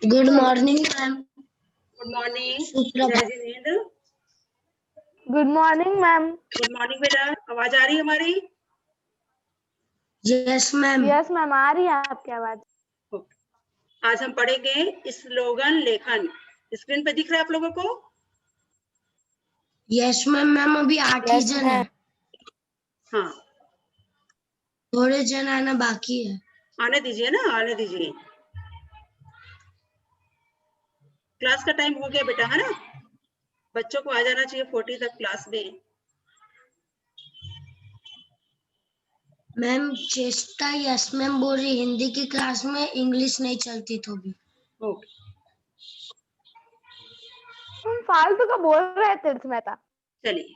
Good morning ma'am. Good morning सुप्रभात। जयजिनेंद्र। Good morning ma'am. Good morning बेटा, आवाज आ रही है हमारी? Yes ma'am. यस मैम, आ रही है आपकी आवाज। आज हम पढ़ेंगे स्लोगन लेखन। स्क्रीन पे दिख रहा है आप लोगों को? Yes ma'am. मैम अभी 8 ही जन है, हाँ, थोड़े जन आना बाकी है। आने दीजिए ना, आने दीजिए। क्लास का टाइम हो गया बेटा, है ना? बच्चों को आ जाना चाहिए 40 तक क्लास में। मैम चेष्टा यस मैम बोल रही हिंदी की क्लास में इंग्लिश नहीं चलती तो भी। ओके, तुम फालतू का बोल रहे थे तीर्थ मेहता। चलिए।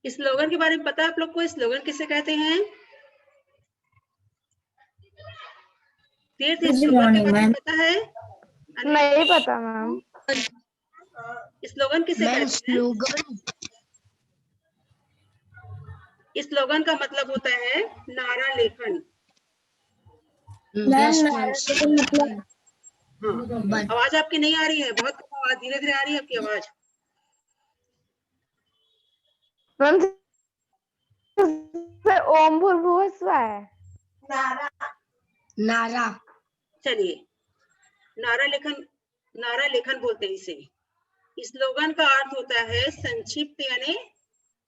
स्लोगन के बारे में पता है आप लोग को? स्लोगन किसे कहते हैं? तीर्थ, स्लोगन के बारे में पता है? नहीं पता मैम। स्लोगन किसे मैम कहते हैं? स्लोगन का मतलब होता है नारा लेखन। मतलब हाँ, आवाज आपकी नहीं आ रही है, बहुत कम आवाज, धीरे धीरे आ रही है आपकी आवाज। मैम ओम भूर्भुवः स्वः है। नारा। चलिए, नारा लेखन बोलते हैं इसे। स्लोगन का अर्थ होता है संक्षिप्त यानी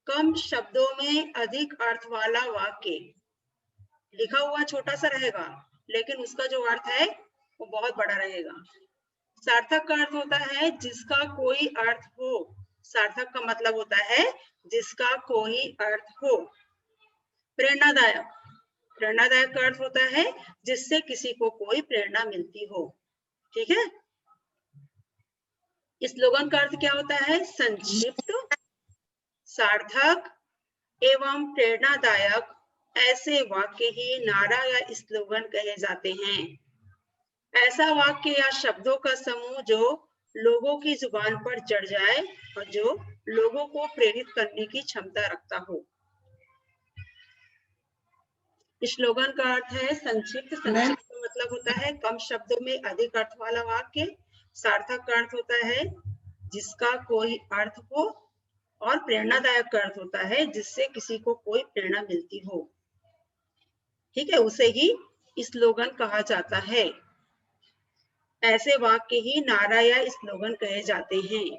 कम शब्दों में अधिक अर्थ वाला वाक्य। लिखा हुआ छोटा सा रहेगा लेकिन उसका जो अर्थ है वो बहुत बड़ा रहेगा। सार्थक का अर्थ होता है जिसका कोई अर्थ हो। सार्थक का मतलब होता है जिसका कोई अर्थ हो। प्रेरणादायक, प्रेरणादायक का अर्थ होता है जिससे किसी को कोई प्रेरणा मिलती हो। ठीक है? स्लोगन का अर्थ क्या होता है? संक्षिप्त, सार्थक एवं प्रेरणादायक ऐसे वाक्य ही नारा या स्लोगन कहे जाते हैं। ऐसा वाक्य या शब्दों का समूह जो लोगों की जुबान पर चढ़ जाए और जो लोगों को प्रेरित करने की क्षमता रखता हो। स्लोगन का अर्थ है संक्षिप्त। संक्षिप्त का मतलब होता है कम शब्दों में अधिक अर्थ वाला वाक्य। सार्थक का अर्थ होता है जिसका कोई अर्थ हो, और प्रेरणादायक का अर्थ होता है जिससे किसी को कोई प्रेरणा मिलती हो। ठीक है, उसे ही स्लोगन कहा जाता है। ऐसे वाक्य ही नारा या स्लोगन कहे जाते हैं।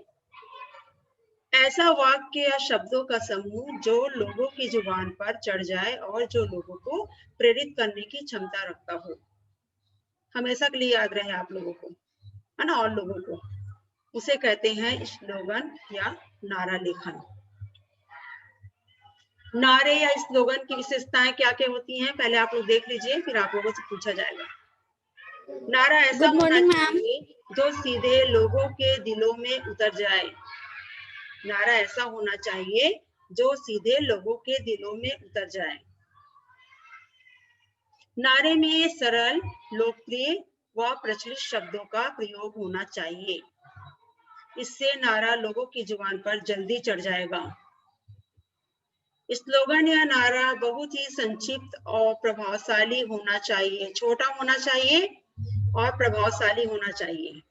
ऐसा वाक्य या शब्दों का समूह जो लोगों की जुबान पर चढ़ जाए और जो लोगों को प्रेरित करने की क्षमता रखता हो। हमेशा के लिए याद रहे आप लोगों को, है ना, और लोगों को। उसे कहते हैं स्लोगन या नारा लेखन। नारे या स्लोगन की विशेषताएं क्या क्या होती हैं पहले आप लोग देख लीजिए, फिर आप लोगों से पूछा जाएगा। नारा ऐसा होना चाहिए जो सीधे लोगों के दिलों में उतर जाए। नारा ऐसा होना चाहिए जो सीधे लोगों के दिलों में उतर जाए। नारे में सरल, लोकप्रिय व प्रचलित शब्दों का प्रयोग होना चाहिए। इससे नारा लोगों की जुबान पर जल्दी चढ़ जाएगा। स्लोगन या नारा बहुत ही संक्षिप्त और प्रभावशाली होना चाहिए। छोटा होना चाहिए और प्रभावशाली होना चाहिए।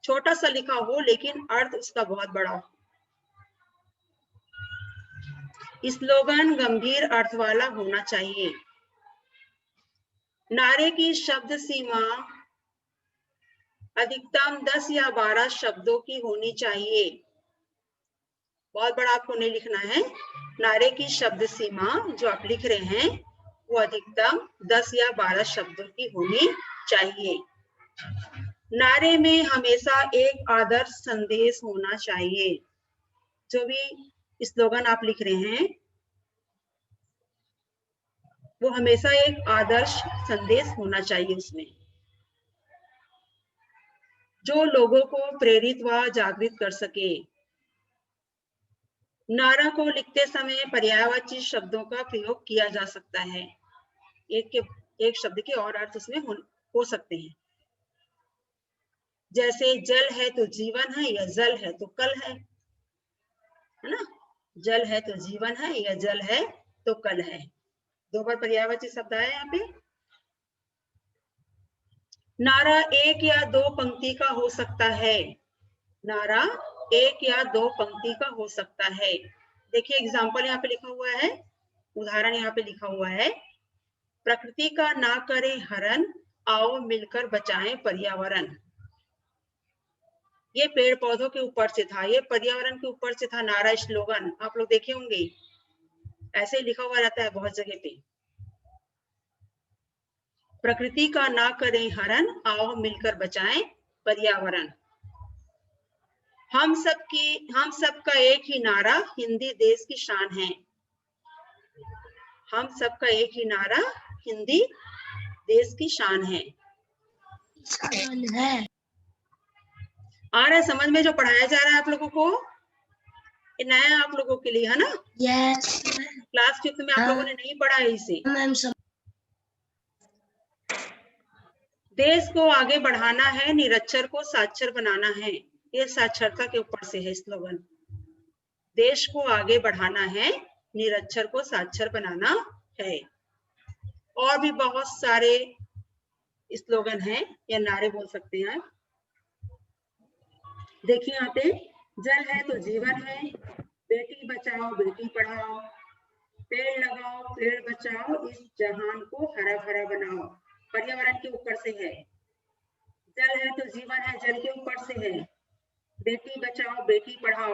छोटा सा लिखा हो लेकिन अर्थ उसका बहुत बड़ा हो। स्लोगन गंभीर अर्थ वाला होना चाहिए। नारे की शब्द सीमा अधिकतम 10 या 12 शब्दों की होनी चाहिए। बहुत बड़ा आपको नहीं लिखना है। नारे की शब्द सीमा जो आप लिख रहे हैं वो अधिकतम 10 या 12 शब्दों की होनी चाहिए। नारे में हमेशा एक आदर्श संदेश होना चाहिए। जो भी स्लोगन आप लिख रहे हैं वो हमेशा एक आदर्श संदेश होना चाहिए उसमें, जो लोगों को प्रेरित व जागृत कर सके। नारा को लिखते समय पर्यायवाची शब्दों का प्रयोग किया जा सकता है। एक शब्द के और अर्थ उसमें हो सकते हैं। जैसे जल है तो जीवन है, या जल है तो कल है ना। जल है तो जीवन है, या जल है तो कल है। दो बार पर्यायवाची शब्द आया यहाँ पे। नारा एक या दो पंक्ति का हो सकता है। नारा एक या दो पंक्ति का हो सकता है। देखिए एग्जाम्पल यहाँ पे लिखा हुआ है, उदाहरण यहाँ पे लिखा हुआ है। प्रकृति का ना करे हरण, आओ मिलकर बचाएं पर्यावरण। ये पेड़ पौधों के ऊपर से था, ये पर्यावरण के ऊपर से था नारा, स्लोगन आप लोग देखे होंगे, ऐसे ही लिखा हुआ रहता है बहुत जगह पे। प्रकृति का ना करें हरण, आओ मिलकर बचाएं पर्यावरण। हम सबका एक ही नारा, हिंदी देश की शान है। हम सबका एक ही नारा, हिंदी देश की शान है। आ रहा है समझ में जो पढ़ाया जा रहा है आप लोगों को? ये नया आप लोगों के लिए है ना? यस क्लास 5 में आप लोगों ने नहीं पढ़ा है इसे। मैम। देश को आगे बढ़ाना है, निरक्षर को साक्षर बनाना है। ये साक्षरता के ऊपर से है स्लोगन। देश को आगे बढ़ाना है, निरक्षर को साक्षर बनाना है। और भी बहुत सारे स्लोगन हैं या नारे बोल सकते हैं। देखिए यहाँ पे, जल है तो जीवन है, बेटी बचाओ बेटी पढ़ाओ, पेड़ लगाओ पेड़ बचाओ, इस जहान को हरा भरा बनाओ। पर्यावरण के ऊपर से है। जल है तो जीवन है, जल के ऊपर से है। बेटी बचाओ बेटी पढ़ाओ,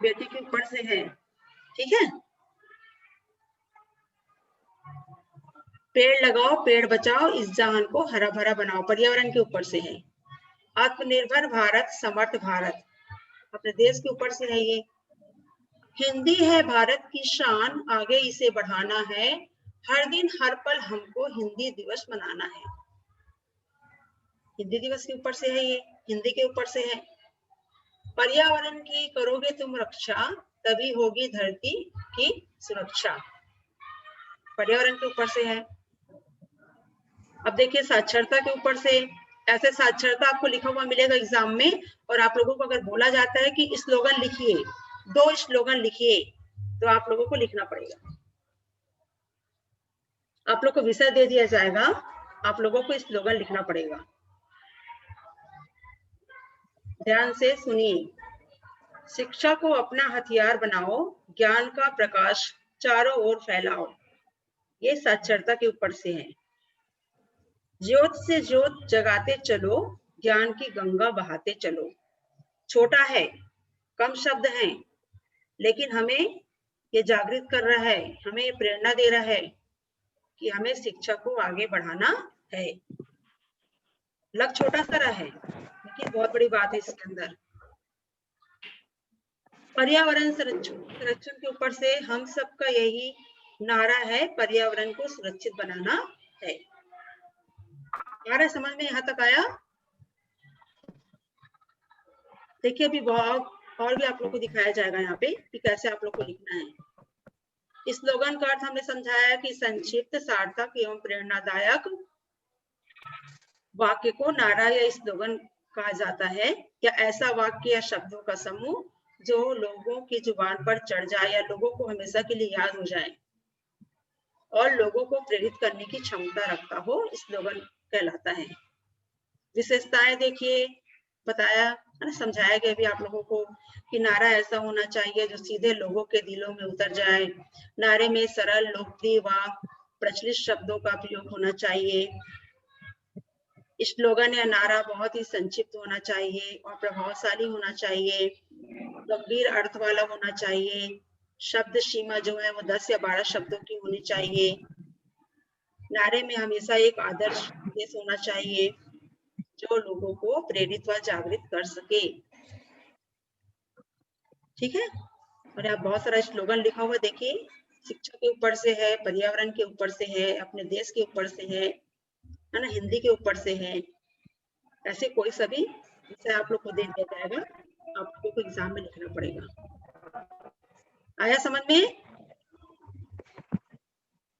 बेटी के ऊपर से है। ठीक है। पेड़ लगाओ पेड़ बचाओ, इस जहान को हरा भरा बनाओ, पर्यावरण के ऊपर से है। आत्मनिर्भर भारत समर्थ भारत, अपने देश के ऊपर से है ये। हिंदी है भारत की शान, आगे इसे बढ़ाना है, हर दिन हर पल हमको हिंदी दिवस मनाना है। हिंदी दिवस के ऊपर से है ये, हिंदी के ऊपर से है। पर्यावरण की करोगे तुम रक्षा, तभी होगी धरती की सुरक्षा। पर्यावरण के ऊपर से है। अब देखिए साक्षरता के ऊपर से, ऐसे साक्षरता आपको लिखा हुआ मिलेगा एग्जाम में, और आप लोगों को अगर बोला जाता है कि स्लोगन लिखिए, 2 स्लोगन लिखिए, तो आप लोगों को लिखना पड़ेगा। आप लोग को विषय दे दिया जाएगा, आप लोगों को स्लोगन लिखना पड़ेगा। ध्यान से सुनिए। शिक्षा को अपना हथियार बनाओ, ज्ञान का प्रकाश चारों ओर फैलाओ। ये साक्षरता के ऊपर से है। ज्योत से ज्योत जगाते चलो, ज्ञान की गंगा बहाते चलो। छोटा है, कम शब्द हैं, लेकिन हमें ये जागृत कर रहा है, हमें ये प्रेरणा दे रहा है कि हमें शिक्षा को आगे बढ़ाना है। लग छोटा सा रहा है, लेकिन बहुत बड़ी बात है इसके अंदर। पर्यावरण संरक्षण के ऊपर से हम सबका यही नारा है, पर्यावरण को सुरक्षित बनाना है। आ रहा समझ में? यहाँ तक आया? देखिए अभी बहुत और भी आप लोग को दिखाया जाएगा यहाँ पे कि कैसे आप लोग को लिखना है। स्लोगन का अर्थ हमने समझाया कि संक्षिप्त, सार्थक एवं प्रेरणादायक वाक्य को नारा या स्लोगन कहा जाता है, या ऐसा वाक्य या शब्दों का समूह जो लोगों की जुबान पर चढ़ जाए या लोगों को हमेशा के लिए याद हो जाए और लोगों को प्रेरित करने की क्षमता रखता हो, स्लोगन कहलाता है। विशेषताएं देखिए, बताया है ना, समझाया गया भी आप लोगों को कि नारा ऐसा होना चाहिए जो सीधे लोगों के दिलों में उतर जाए। नारे में सरल, लोकप्रिय व प्रचलित शब्दों का प्रयोग होना चाहिए। स्लोगन या नारा बहुत ही संक्षिप्त होना चाहिए और प्रभावशाली होना चाहिए। गंभीर अर्थ वाला होना चाहिए। शब्द सीमा जो है वो 10 या 12 शब्दों की होनी चाहिए। नारे में हमेशा एक आदर्श संदेश होना चाहिए जो लोगों को प्रेरित व जागृत कर सके। ठीक है। और यहाँ बहुत सारा स्लोगन लिखा हुआ देखिए, शिक्षा के ऊपर से है, पर्यावरण के ऊपर से है, अपने देश के ऊपर से है ना, हिंदी के ऊपर से है। ऐसे कोई सभी विषय आप लोग को दे दिया जाएगा, आप लोगों को एग्जाम में लिखना पड़ेगा। आया समझ में?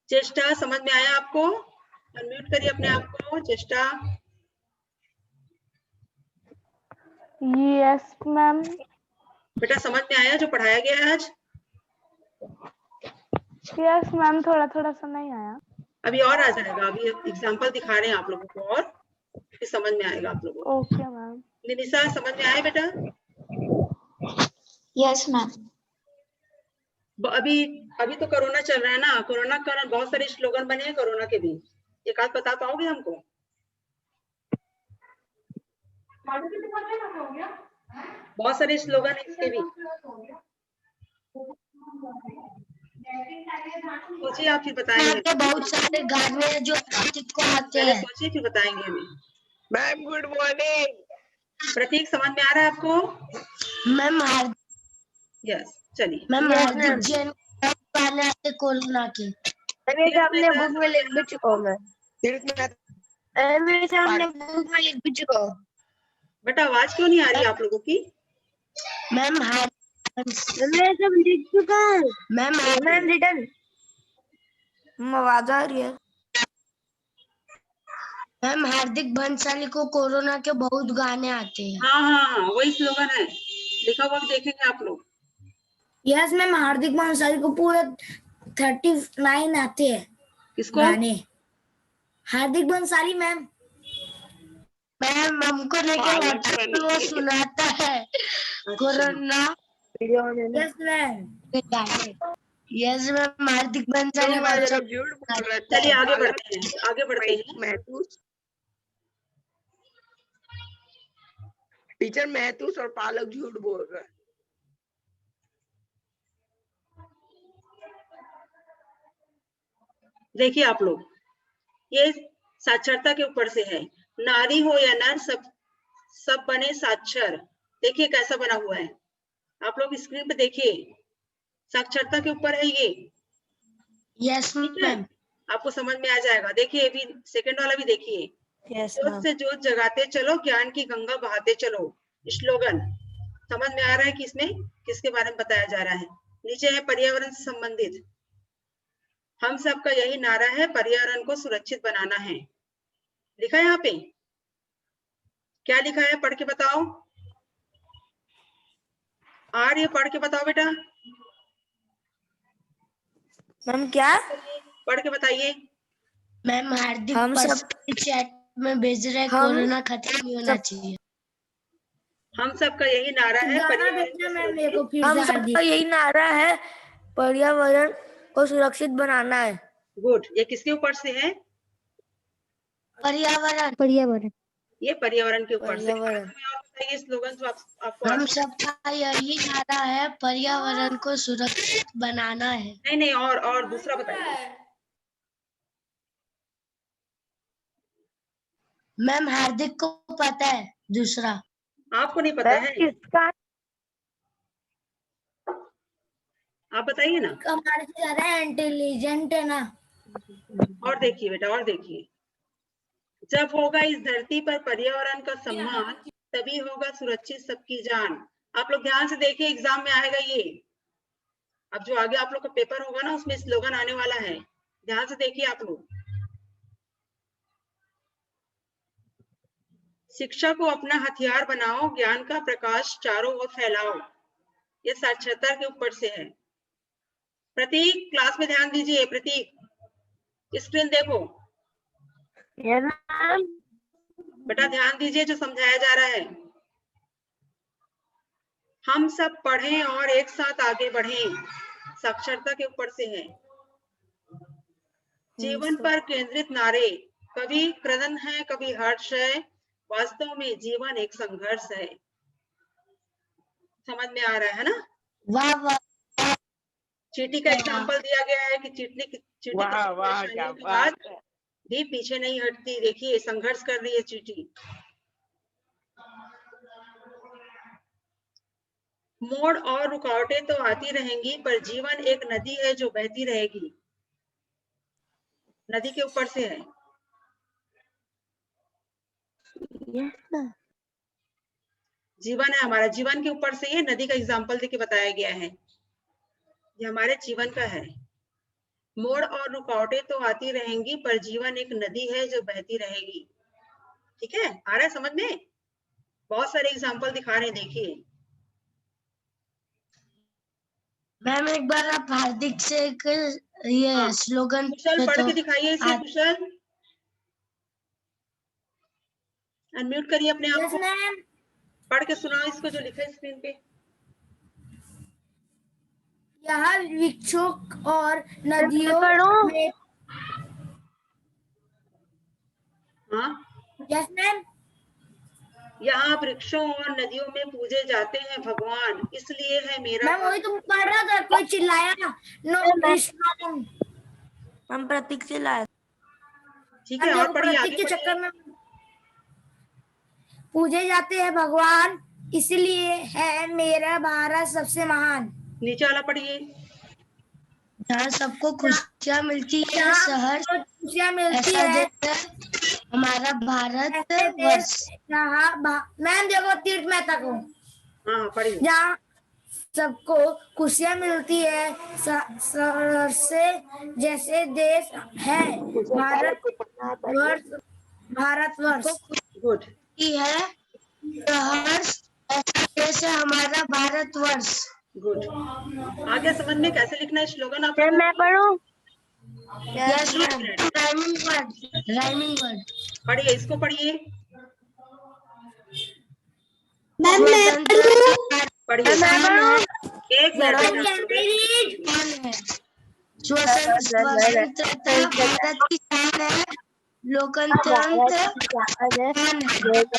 चेष्टा समझ में आया आपको? अनम्यूट करिए अपने आप को। चेष्टा यस मैम। बेटा समझ में आया जो पढ़ाया गया है आज? यस मैम, थोड़ा थोड़ा सा नहीं आया। अभी और आ जाएगा, अभी एग्जाम्पल दिखा रहे हैं आप लोगों को और फिर समझ में आएगा आप लोगों को। Okay ma'am. निनिशा समझ में आया बेटा? Yes ma'am. अभी अभी तो कोरोना चल रहा है ना, कोरोना के कारण बहुत सारे स्लोगन बने हैं कोरोना के भी, एक आध बता पाओगे हमको? बहुत सारे स्लोगन है इसके भी, सोचिए आप फिर बताएंगे। यहाँ पे बहुत सारे गाने हैं जो कार्तिक को आते पहले हैं। सोचिए फिर बताएंगे हमें। Ma'am good morning. प्रतीक समझ में आ रहा है आपको? मैम हार्दिक यस, चलिए। मैम हार्दिक जैन गाने आते कोरोना के। अपने बुक में लिख भी चुका हूँ मैं। तीर्थ मेहता हमने बुक में लिख भी चुका हूँ। बेटा आवाज क्यों नहीं आ रही है आप लोगों की? मैम मैं सब लिख चुका हूँ मैम मैम। रिटर्न आवाज आ रही है। मैम हार्दिक भंसाली को कोरोना के बहुत गाने आते हैं। हाँ हाँ हाँ, वही स्लोगन है, लिखा हुआ भी देखेंगे आप लोग। यस मैम, हार्दिक भंसाली को पूरे 39 आते हैं किसको? गाने। हार्दिक भंसाली मैम। मैम हमको लेके व्हाट्सएप पे वो सुनाता है कोरोना यस मैम। के गाने। यस मैम हार्दिक भंसाली तो मैं व्हाट्सएप जरा झूठ बोल रहा था। चलिए आगे बढ़ते हैं, आगे बढ़ते हैं। महतूस टीचर महतूस और पालक झूठ बोल रहे हैं। देखिए आप लोग, ये साक्षरता के ऊपर से है। नारी हो या नर, सब बने साक्षर। देखिए कैसा बना हुआ है, आप लोग स्क्रीन पे देखिए, साक्षरता के ऊपर है ये। यस ठीक है, मैम। आपको समझ में आ जाएगा। देखिए अभी सेकंड वाला भी देखिए। यस जोत से जोत जगाते चलो, ज्ञान की गंगा बहाते चलो। स्लोगन समझ में आ रहा है कि इसमें किसके बारे में बताया जा रहा है? नीचे है पर्यावरण से संबंधित। हम सबका यही नारा है, पर्यावरण को सुरक्षित बनाना है। लिखा है यहाँ पे, क्या लिखा है पढ़ के बताओ। ये पढ़ के बताओ बेटा। मैम क्या? पढ़ के बताइए। मैम हार्दिक हम सब पर्सनल चैट में भेज रहे हैं, कोरोना खत्म नहीं होना चाहिए। हम सबका यही नारा है, गाना पर्यावरण भेजना को मैम मेरे को सुरक्षित। फिर से। हम सबका यही नारा है, पर्यावरण को सुरक्षित बनाना है। गुड, ये किसके ऊपर से है? पर्यावरण। पर्यावरण। ये पर्यावरण के ऊपर से। पर्यावरण। और बताइए स्लोगन जो आपको हम आता है। सबका यही नारा है, पर्यावरण को सुरक्षित बनाना है। नहीं, और दूसरा बताइए। मैम हार्दिक को पता है दूसरा। आपको नहीं पता है? किसका? आप बताइए ना। हमारे से ज्यादा इंटेलिजेंट है ना। और देखिए बेटा, और देखिए। जब होगा इस धरती पर पर्यावरण का सम्मान, तभी होगा सुरक्षित सबकी जान। आप लोग ध्यान से देखिए, एग्जाम में आएगा ये। अब जो आगे आप लोग का पेपर होगा ना, उसमें स्लोगन आने वाला है, ध्यान से देखिए आप लोग। शिक्षा को अपना हथियार बनाओ, ज्ञान का प्रकाश चारों ओर फैलाओ। ये साक्षरता के ऊपर से है। प्रतीक क्लास में ध्यान दीजिए। प्रतीक स्क्रीन देखो बेटा, ध्यान दीजिए जो समझाया जा रहा है। हम सब पढ़ें और एक साथ आगे बढ़ें, साक्षरता के ऊपर से है। जीवन पर केंद्रित नारे, कभी क्रदन है कभी हर्ष है, वास्तव में जीवन एक संघर्ष है। समझ में आ रहा है ना? वाह वाह। चींटी का एग्जांपल दिया गया है कि चींटी वाह वाह क्या बात है। भी पीछे नहीं हटती। देखिए संघर्ष कर रही है चींटी। मोड़ और रुकावटें तो आती रहेंगी, पर जीवन एक नदी है जो बहती रहेगी। नदी के ऊपर से है। जीवन है हमारा, जीवन के ऊपर से ये नदी का एग्जाम्पल देके बताया गया है। ये हमारे जीवन का है। मोड़ और रुकावटें तो आती रहेंगी, पर जीवन एक नदी है जो बहती रहेगी। ठीक है, आ रहा है समझ में? बहुत सारे एग्जाम्पल दिखा रहे हैं, देखिए। मैम एक बार आप हार्दिक से एक ये हाँ। स्लोगन कुशल पढ़ के दिखाइए इसे। आ- कुशल अनम्यूट करिए अपने आप यस को, मैम। पढ़ के सुनाओ इसको जो लिखा है स्क्रीन पे। यहाँ वृक्षों और नदियों में। हाँ, यस मैम। यहाँ वृक्षों और नदियों में पूजे जाते हैं भगवान, इसलिए है मेरा मैम वही तो पढ़ रहा था, कोई चिल्लाया। नो कृष्णा। हम प्रतीक से लाए। ठीक हम है। और देखो पढ़िए, प्रतीक आगे के पढ़िए। चक्कर में पूजे जाते हैं भगवान, इसलिए है मेरा भारत सबसे महान। नीचे वाला पढ़िए। जहाँ सबको खुशियाँ मिलती है, जहाँ शहर सबको खुशियाँ मिलती ऐसा है, देश है हमारा भारत ऐसे देश वर्ष। मैम देखो तीर्थ मेहता को। हाँ, पढ़िए। जहाँ सबको खुशियाँ मिलती है, शहर से जैसे देश है भारतवर्ष। गुड। की है शहर ऐसा देश है हमारा भारतवर्ष। गुड। आगे समझ में कैसे लिखना है स्लोगन आप लोगों को? पढ़ूं? यस मैम, राइमिंग वर्ड पढ़िए, इसको पढ़िए। स्वतंत्रता पढ़िए, किसान है, एक मिनट बेटा। किसान है, स्वतंत्रता भारत की शान है, लोकतंत्र किसान है।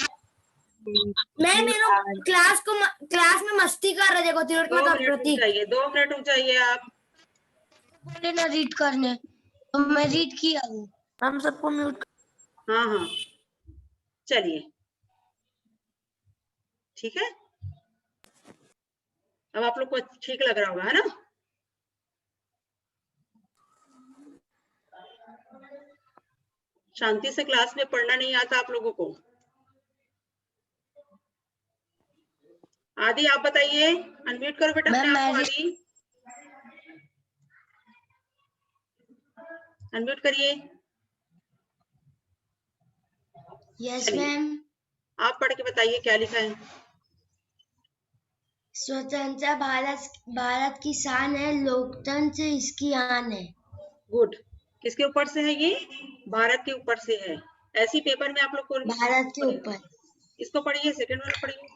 मैम ये लोग क्लास में मस्ती कर रहे, देखो तीर्थ 2 मेहता मिनट रुक प्रतीक। जाइए, 2 मिनट रुक जाइए आप। बोले ना रीड करने, तो मैं रीड किया हूँ। हम सबको म्यूट। हाँ हाँ, चलिए, ठीक है। अब आप लोग को ठीक लग रहा होगा, है ना? शांति से क्लास में पढ़ना नहीं आता आप लोगों को? आदि आप बताइए, अनम्यूट करो बेटा अपने आप को। आदि अनम्यूट करिए। यस चलिए, मैम। आप पढ़ के बताइए क्या लिखा है। स्वतंत्रता भारत की शान है, लोकतंत्र इसकी आन है। गुड। किसके ऊपर से है ये? भारत के ऊपर से है। ऐसी पेपर में आप लोग को भारत के ऊपर। इसको पढ़िए, सेकंड वाला पढ़िए।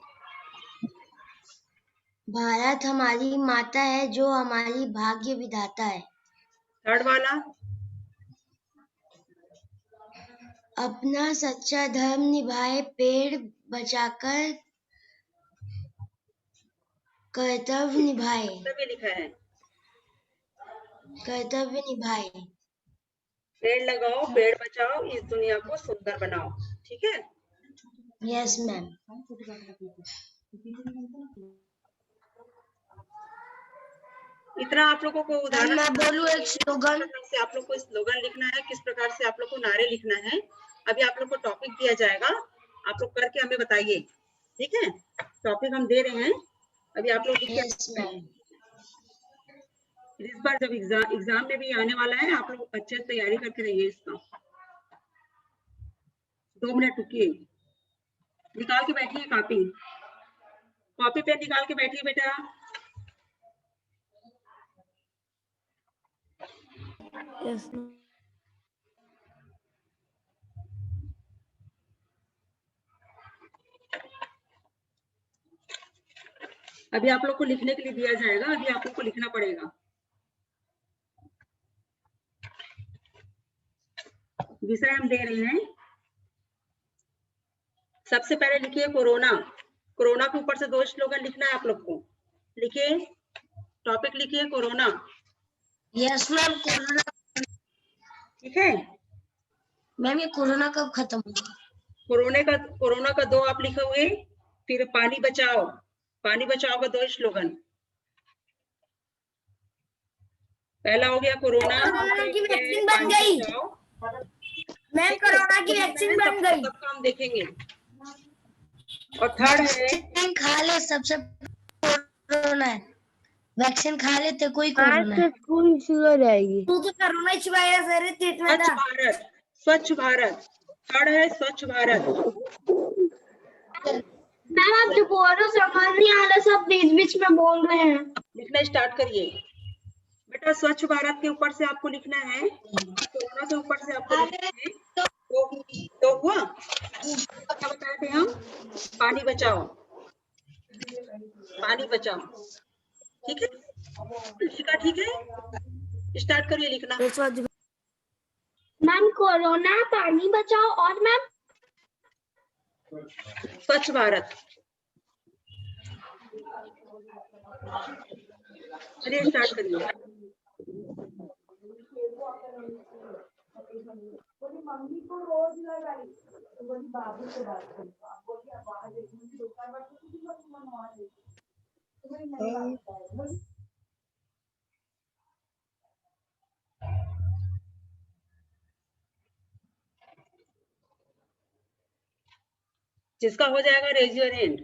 भारत हमारी माता है, जो हमारी भाग्य विधाता है। थर्ड वाला। अपना सच्चा धर्म निभाए, पेड़ बचाकर कर्तव्य निभाए। कर्तव्य लिखा है। कर्तव्य निभाए। पेड़ लगाओ, पेड़ बचाओ, इस दुनिया को सुंदर बनाओ। ठीक है। Yes ma'am. इतना आप लोगों को उदाहरण मैं बोलूं एक स्लोगन से आप लोग को स्लोगन लिखना है, किस प्रकार से आप लोग को नारे लिखना है। अभी आप लोग को टॉपिक दिया जाएगा, आप लोग करके हमें बताइए। ठीक है, टॉपिक हम दे रहे हैं, अभी आप लोग यस मैम। इस बार जब एग्जाम में भी आने वाला है, आप लोग अच्छे से तैयारी करके रहिए इसका। 2 मिनट रुकिए, निकाल के बैठिए कॉपी पेन निकाल के बैठिए बेटा। यस अभी आप लोग को लिखने के लिए दिया जाएगा, अभी आप लोग को लिखना पड़ेगा। विषय हम दे रहे हैं। सबसे पहले लिखिए कोरोना। कोरोना के ऊपर से 2 स्लोगन लिखना है आप लोग को। लिखिए, टॉपिक लिखिए कोरोना। Yes ma'am. कोरोना। ठीक है मैम, ये कोरोना कब खत्म होगा? कोरोना का 2 आप लिखे हुए। फिर पानी बचाओ का 2 स्लोगन। पहला हो गया कोरोना की वैक्सीन बन गई। मैम कोरोना की वैक्सीन बन गई। सबका हम देखेंगे। और थर्ड है, वैक्सीन खा ले, सबसे कोरोना है। वैक्सीन खा लेते कोई कोरोना है। स्कूल शुरू हो जाएगी। तू तो कोरोना वायरस है रे तीर्थ मेहता। स्वच्छ भारत। थर्ड है स्वच्छ भारत। मैम आप जो बोल रहे हो समझ नहीं आ रहा, सब बीच बीच में बोल रहे हैं। लिखना स्टार्ट करिए बेटा। स्वच्छ भारत के ऊपर से आपको लिखना है, कोरोना से ऊपर से आपको लिखना है। तो हुआ क्या बताए थे हम? पानी बचाओ, पानी बचाओ। ठीक है शिखा, ठीक है, स्टार्ट करिए लिखना। ये स्वच्छ मैम कोरोना, पानी बचाओ और मैम स्वच्छ भारत। चलिए स्टार्ट करिए। जिसका हो जाएगा रेज योर हैंड।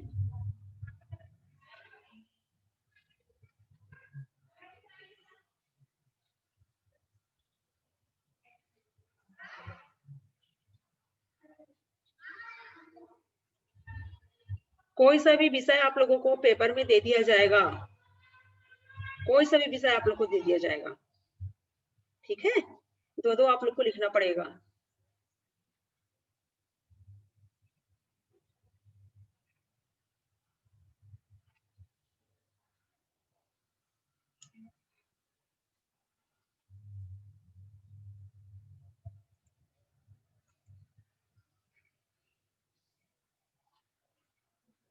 कोई सा भी विषय आप लोगों को पेपर में दे दिया जाएगा, कोई सा भी विषय आप लोग को दे दिया जाएगा, ठीक है? दो दो आप लोग को लिखना पड़ेगा।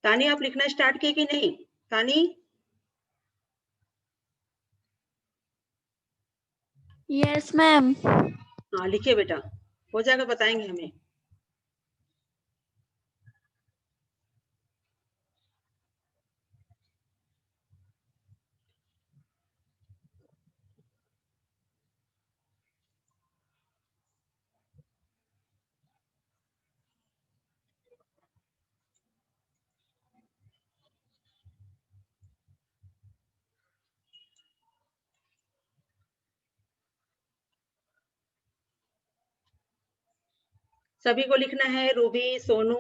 तानी आप लिखना स्टार्ट किए कि नहीं? तानी यस मैम। हाँ लिखिए बेटा, हो जाएगा बताएंगे हमें। सभी को लिखना है, रूबी, सोनू,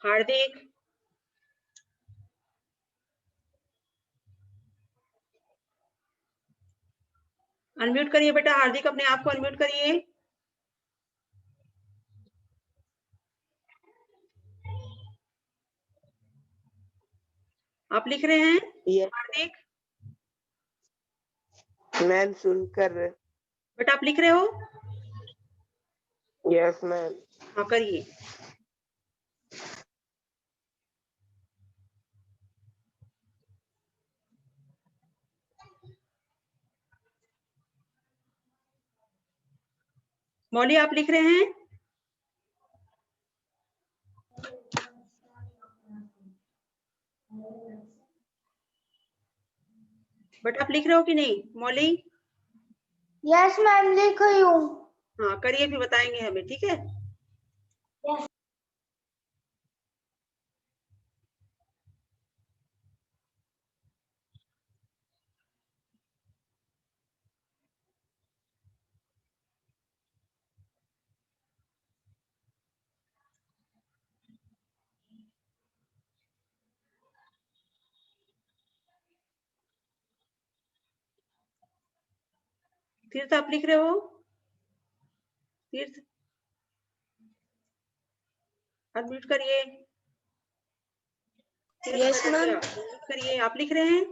हार्दिक, अनम्यूट करिए बेटा। हार्दिक अपने आप को अनम्यूट करिए। आप लिख रहे हैं हार्दिक? मैम सुनकर। बेटा आप लिख रहे हो? Yes ma'am. हाँ करिए। मौली आप लिख रहे हैं? बेटा आप लिख रहे हो कि नहीं मौली? यस मैम लिख रही हूँ। हाँ करिए, फिर बताएंगे हमें, ठीक है? तीर्थ आप लिख रहे हो? तीर्थ अनम्यूट करिए। Yes ma'am. अनम्यूट करिए। आप लिख रहे हैं?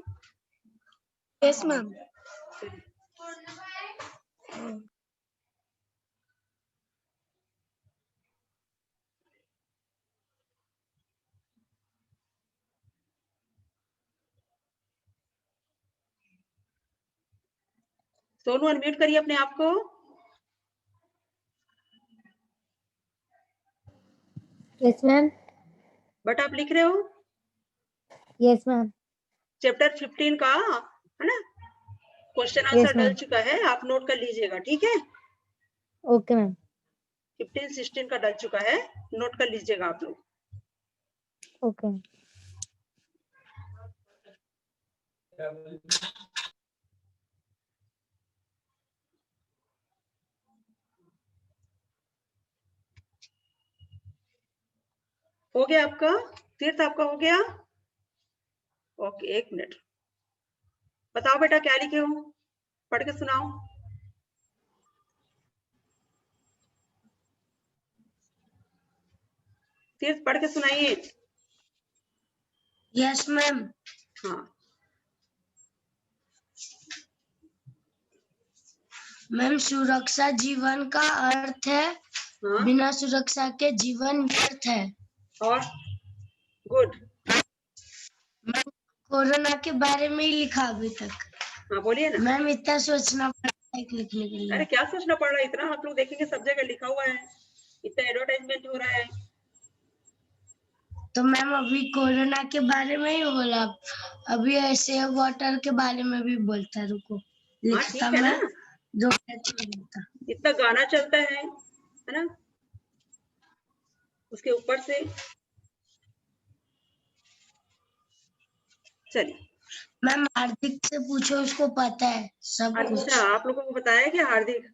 Yes ma'am. सोनू अनम्यूट करिए अपने आप को। Yes ma'am. बट आप लिख रहे हो? Yes ma'am. चैप्टर 15 का है ना, क्वेश्चन यस आंसर डल मैम। चुका है, आप नोट कर लीजिएगा, ठीक है? Okay ma'am. 15 16 का डल चुका है, नोट कर लीजिएगा आप लोग। ओके। हो गया आपका? तीर्थ आपका हो गया? Okay, 1 minute. बताओ बेटा क्या लिखे हो, पढ़ के सुनाओ। तीर्थ पढ़ के सुनाइए। Yes ma'am. हाँ। मैम, सुरक्षा जीवन का अर्थ है, हाँ बिना सुरक्षा के जीवन व्यर्थ है। और गुड। मैम, कोरोना के बारे में ही लिखा अभी तक। हाँ बोलिए ना। मैम, इतना सोचना पड़ता है लिखने के लिए। अरे क्या सोचना पड़ रहा है इतना, आप लोग देखेंगे सब जगह लिखा हुआ है, इतना एडवर्टाइजमेंट हो रहा है। तो मैम अभी कोरोना के बारे में ही बोला, अभी ऐसे वाटर के बारे में भी बोलता। रुको, हाँ लिखता ठीक है मैं ना, 2 मिनट में लिखता। इतना गाना चलता है ना, उसके ऊपर से। चलिए मैम, हार्दिक से पूछो, उसको पता है सब कुछ। अच्छा, आप लोगों को बताया क्या हार्दिक?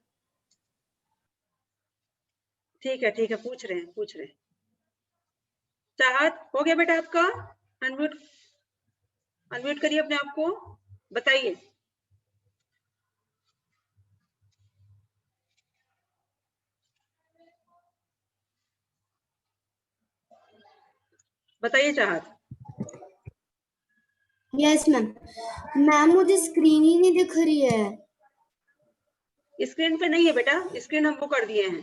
ठीक है ठीक है, पूछ रहे हैं। चाहत हो गया बेटा आपका? अनम्यूट करिए अपने आप को, बताइए। बताइए चाहत। Yes ma'am. मैम मुझे स्क्रीन ही नहीं दिख रही है। स्क्रीन पे नहीं है बेटा, स्क्रीन हमको कर दिए हैं।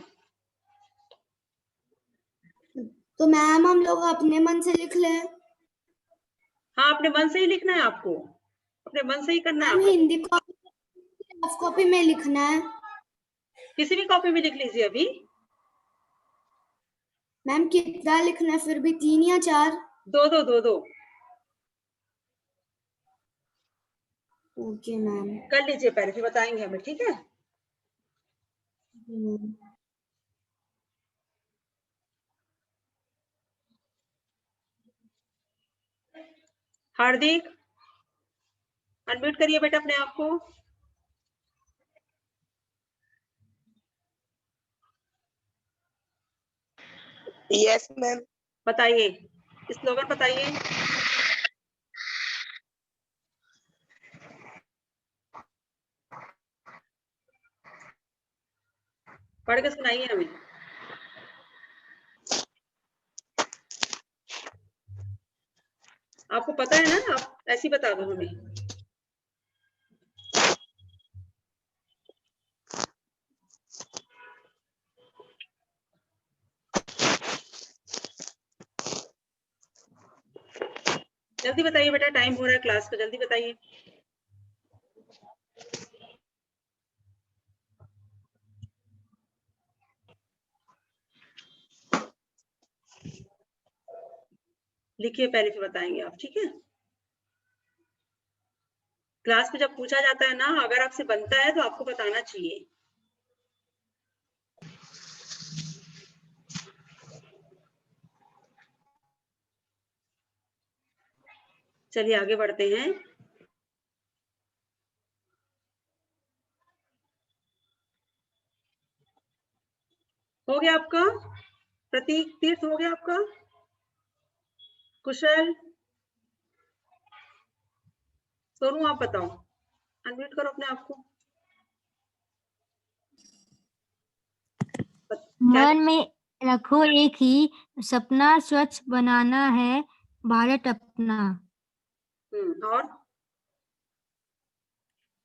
तो मैम हम लोग अपने मन से लिख ले। हाँ, अपने मन से ही लिखना है आपको, अपने मन से ही करना है मैम आपको। हिंदी कॉपी, रफ कॉपी में लिखना है। किसी भी कॉपी में लिख लीजिए अभी। मैम कितना लिखना है फिर भी, 3 या 4? दो। Okay ma'am. कर लीजिए पहले, फिर बताएंगे हमें, ठीक है? हार्दिक अनम्यूट करिए बेटा अपने आप को। Yes ma'am. बताइए, स्लोगन बताइए। पढ़ के सुनाइए हमें। आपको पता है ना, आप ऐसे ही बता दो हमें। जल्दी बताइए बेटा, टाइम हो रहा है क्लास का, जल्दी बताइए। लिखिए पहले, फिर बताएंगे आप, ठीक है? क्लास में जब पूछा जाता है ना, अगर आपसे बनता है तो आपको बताना चाहिए। चलिए आगे बढ़ते हैं। हो गया आपका? प्रतीक, तीर्थ हो गया आपका? कुशल, सोनू आप बताओ, अनम्यूट करो अपने आप को। क्या? मन में रखो एक ही सपना, स्वच्छ बनाना है भारत अपना। और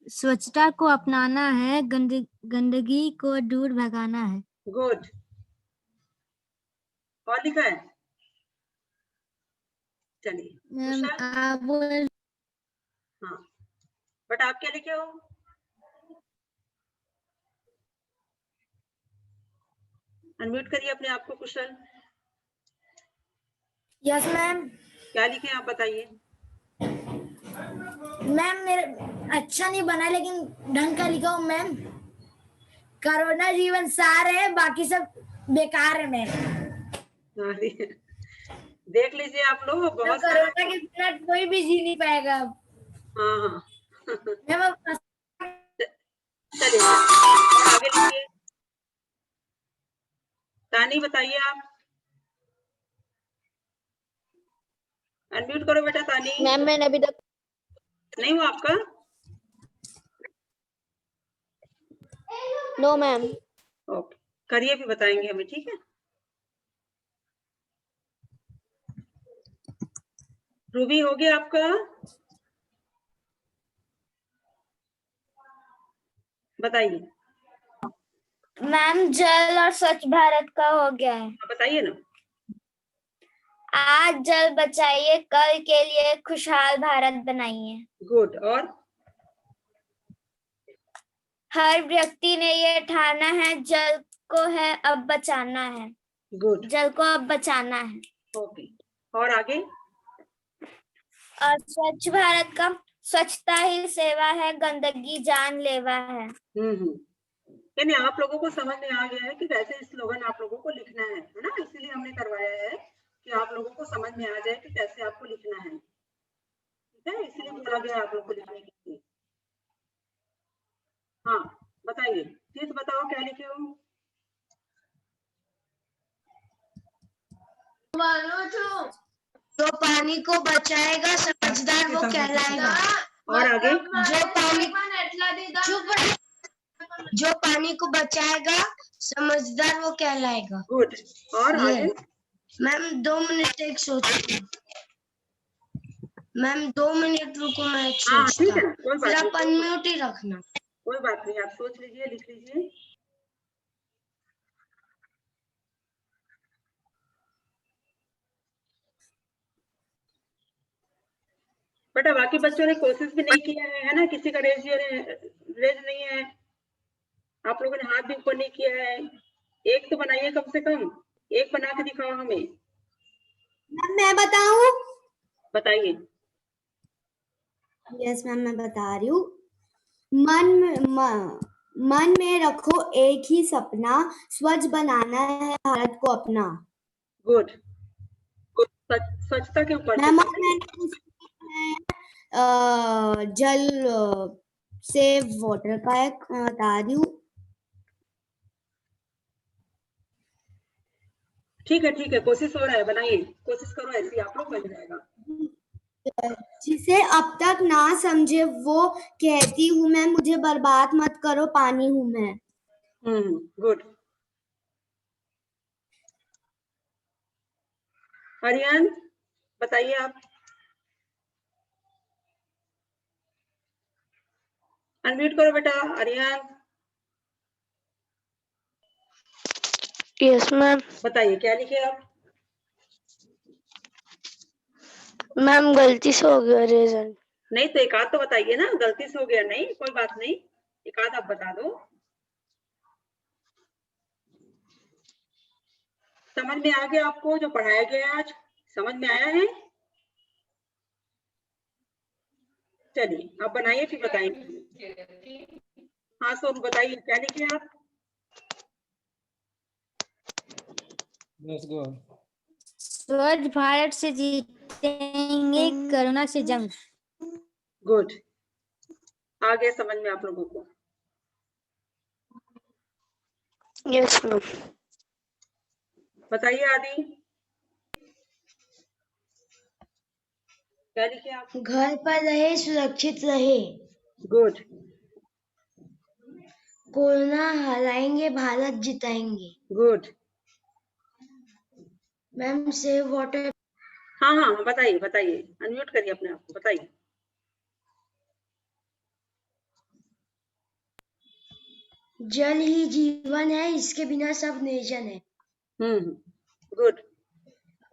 स्वच्छता को अपनाना है, गंदगी को दूर भगाना है। गुड। और लिखा है? चलिए मैम कुशल। आप बोल। हाँ, बट आप क्या लिखे हो? अनम्यूट करिए अपने आप को कुशल। Yes ma'am. क्या लिखे आप बताइए। मैम मेरे अच्छा नहीं बना, लेकिन ढंग का लिखा हूँ मैम। कोरोना जीवन सार है, बाकी सब बेकार है मैम। देख लीजिए आप लोग, बहुत सारा। कोरोना के बिना कोई भी जी नहीं पाएगा अब। हाँ मैम अब चलिए और आगे लिखिए। तानी बताइए आप। अनम्यूट करो बेटा तानी। मैम मैंने अभी तक नहीं हुआ आपका? No ma'am. ओके, करिए भी बताएंगे हमें, ठीक है। रूबी हो गया आपका? बताइए। मैम जल और स्वच्छ भारत का हो गया है। बताइए ना। आज जल बचाइए, कल के लिए खुशहाल भारत बनाइए। गुड। और हर व्यक्ति ने ये ठाना है, जल को है अब बचाना है। गुड। जल को अब बचाना है। ओके, और आगे? और स्वच्छ भारत का स्वच्छता ही सेवा है, गंदगी जानलेवा है। यानी आप लोगों को समझ में आ गया है कि कैसे स्लोगन आप लोगों को लिखना है ना? इसीलिए हमने करवाया है कि आप लोगों को समझ में आ जाए कि कैसे आपको लिखना है, ठीक है? इसलिए बोला गया आप लोग को लिखने के लिए। हाँ बताइए, तीर्थ बताओ क्या लिखे हो? जो पानी को बचाएगा समझदार वो कहलाएगा। और आगे? जो पानी को बचाएगा समझदार वो कहलाएगा। गुड। और आगे? मैम 2 मिनट एक सोचो। मैम 2 मिनट रुको, मैं एक हाँ ठीक सोचता। है, कोई फिर बात आप नहीं, अनम्यूट ही रखना। कोई बात नहीं, आप सोच लीजिए, लिख लीजिए। बेटा बाकी बच्चों ने कोशिश भी नहीं किया है ना? किसी का रेज नहीं है, आप लोगों ने हाथ भी ऊपर नहीं किया है। एक तो बनाइए, कम से कम एक बना के दिखाओ हमें। मैं बताऊं? बताइए। यस मैम, मैं बता रही हूँ। मन में रखो एक ही सपना, स्वच्छ बनाना है भारत को अपना। गुड। स्वच्छता के ऊपर मैम जल सेव वाटर का एक बता रही हूँ। ठीक है, कोशिश हो रहा है, बनाइए, कोशिश करो, ऐसे आप लोग बन जाएगा। जिसे अब तक ना समझे वो कहती हूँ मैं, मुझे बर्बाद मत करो पानी हूँ मैं। गुड। आर्यन बताइए आप। अनम्यूट करो बेटा आर्यन। Yes ma'am. बताइए क्या लिखे आप? मैम गलती से हो गया रीजन। नहीं तो एक आध तो बताइए ना, गलती से हो गया नहीं, कोई बात नहीं, एक आध आप बता दो। समझ में आ गया आपको जो पढ़ाया गया आज? समझ में आया है? चलिए आप बनाइए फिर बताएंगे। हाँ सोनू बताइए क्या लिखे आप? स्वच्छ भारत से जीतेंगे कोरोना से जंग। गुड। आ गया समझ में आप लोगों को? Yes ma'am. बताइए आदि क्या लिखे आप? घर पर रहे, सुरक्षित रहे। गुड। कोरोना हराएंगे, भारत जिताएंगे। गुड। Ma'am save water. हाँ बताइए, अनम्यूट करिए अपने आप को, बताइए। जल ही जीवन है, इसके बिना सब निर्जन है। गुड।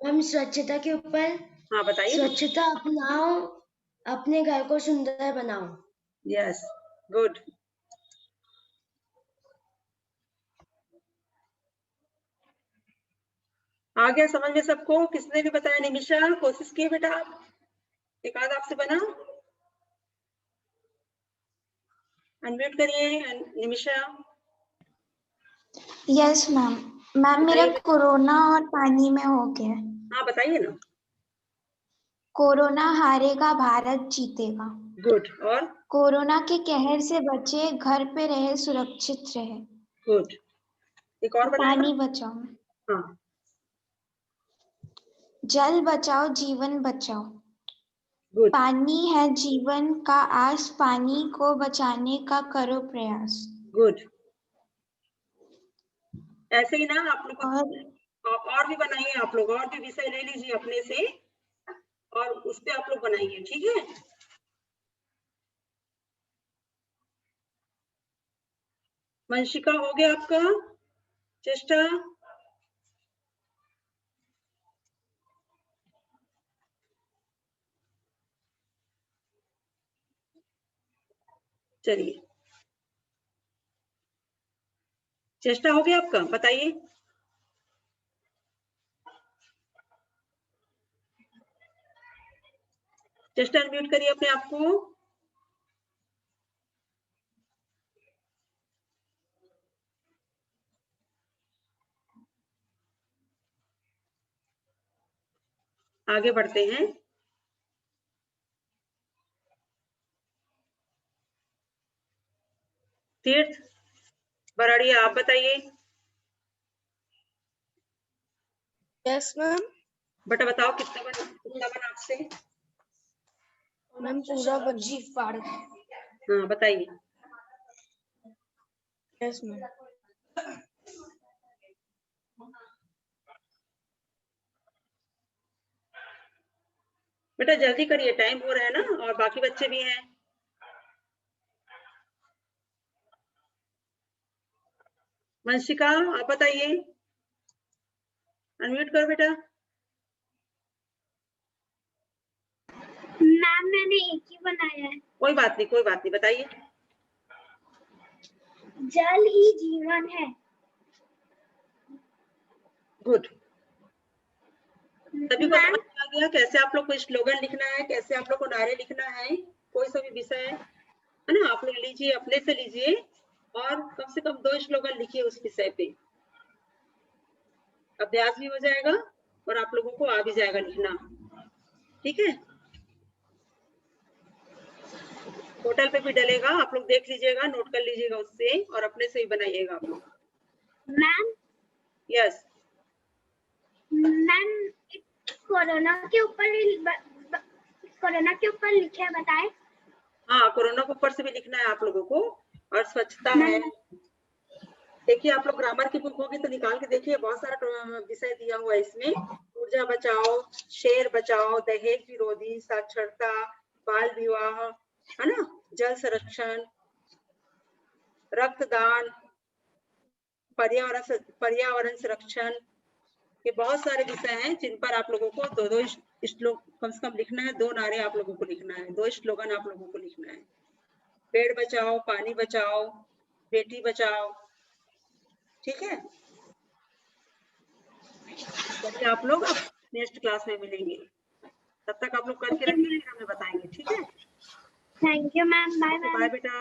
हम स्वच्छता के ऊपर। हाँ बताइए। स्वच्छता अपनाओ, अपने घर को सुंदर बनाओ। Yes good. आ गया समझ में सबको? किसने भी बताया? निमिषा कोशिश की बेटा आप? एक आध आपसे बना? अनम्यूट करिए निमिषा। Yes ma'am. मैम मेरा कोरोना और पानी में हो गया। हाँ बताइए ना। कोरोना हारेगा, भारत जीतेगा। गुड। और? कोरोना के कहर से बचे, घर पे रहे, सुरक्षित रहे। गुड। एक और बनाना? पानी बचाओ। हाँ। जल बचाओ जीवन बचाओ। गुड। पानी है जीवन का आस, पानी को बचाने का करो प्रयास। गुड। ऐसे ही ना आप लोग और भी बनाइए, आप लोग और भी विषय ले लीजिए अपने से और उस पे आप लोग बनाइए, ठीक है। वंशिका हो गया आपका चेष्टा? चलिए, चेष्टा हो गया आपका, बताइए। चेष्टा अनम्यूट करिए अपने आप को। आगे बढ़ते हैं। तीर्थ बराड़िया, आप बताइए। Yes ma'am. बेटा बताओ कितना बना आपसे? मैम पूरा बना। हाँ बताइए। Yes ma'am. बेटा जल्दी करिए, टाइम हो रहा है ना, और बाकी बच्चे भी हैं। वंशिका आप बताइए, अनम्यूट करो बेटा। मैम मैंने एक ही बनाया है। कोई बात नहीं, कोई बात नहीं, बताइए। जल ही जीवन है। गुड। सभी को समझ में आ गया कैसे आप लोग को स्लोगन लिखना है, कैसे आप लोग को नारे लिखना है? कोई सा भी विषय है ना, आप लोग लीजिए, अपने से लीजिए और कम से कम 2 स्लोगन लिखिए उस विषय पे। अभ्यास भी हो जाएगा और आप लोगों को आ भी जाएगा लिखना, ठीक है। पोर्टल पे भी डलेगा, आप लोग देख लीजिएगा, नोट कर लीजिएगा उससे और अपने से ही बनाइएगा आप लोग। मैम यस मैम कोरोना के लिखे हैं, बताएं। हाँ, कोरोना के ऊपर से भी लिखना है आप लोगों को, और स्वच्छता है। देखिए आप लोग ग्रामर की बुक होगी तो निकाल के देखिए, बहुत सारा विषय दिया हुआ है इसमें। ऊर्जा बचाओ, शेर बचाओ, दहेज विरोधी, साक्षरता, बाल विवाह, है ना, जल संरक्षण, रक्तदान, पर्यावरण संरक्षण, ये बहुत सारे विषय हैं जिन पर आप लोगों को 2 श्लोक कम से कम लिखना है। 2 नारे आप लोगों को लिखना है, 2 स्लोगन आप लोगों को लिखना है। पेड़ बचाओ, पानी बचाओ, बेटी बचाओ, ठीक है। तो आप लोग अब नेक्स्ट क्लास में मिलेंगे, तब तक आप लोग करके रखिए, हमें बताएंगे, ठीक है। Thank you ma'am, bye bye बेटा।